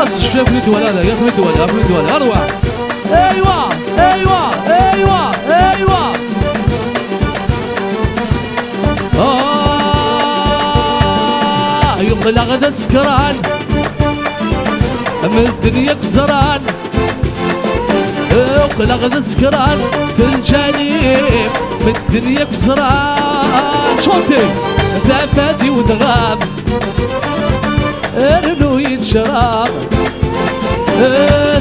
خلاص شاف الدول هذا يا في الدول يا في الدول اروع. ايوا ايوا ايوا ايوا يقلع غدا سكران من الدنيا كسران، يقلع غدا سكران في الجليب من الدنيا كسران. شوتي ثافاتي ودغام ارنو يتشرب،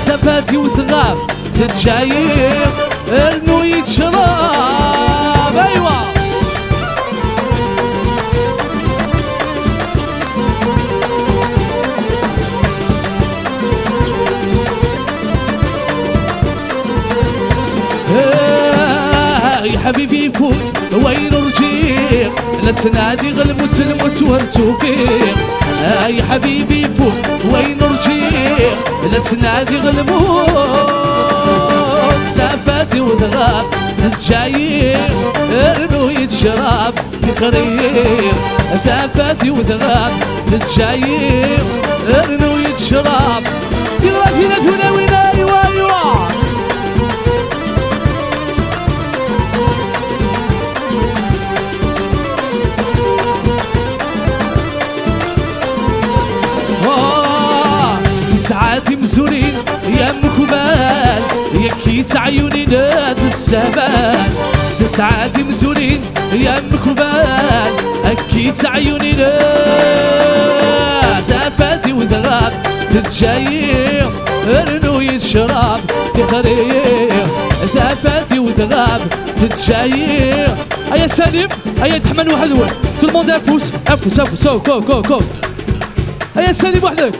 ثافاتي ودغام في الجليب ارنو يتشرب. ايوا يا حبيبي فوق وين رجيع، لا تنادي غلمت الموت وانتو فيه. يا حبيبي فوق وين رجيع، لا تنادي غلموت. استفادي وذغاب الجايين ارنو يتشرب يقرير. استفادي وذغاب الجايين ارنو يتشرب. يلا فينا وين ايوا ايوا ساعاتي مزورين يا مكبال يكيت عيوني ناد السهبان. ساعاتي مزورين يا مكبال اكيت عيوني ناد. افادي وذغاب في الجايين ارنو يتشرب يقرير. افادي وذغاب في الجايين. هيا سالم هيا يتحمل واحد الاول تو الموند افوس افوس افوس كو كو كو. هيا سالم وحدك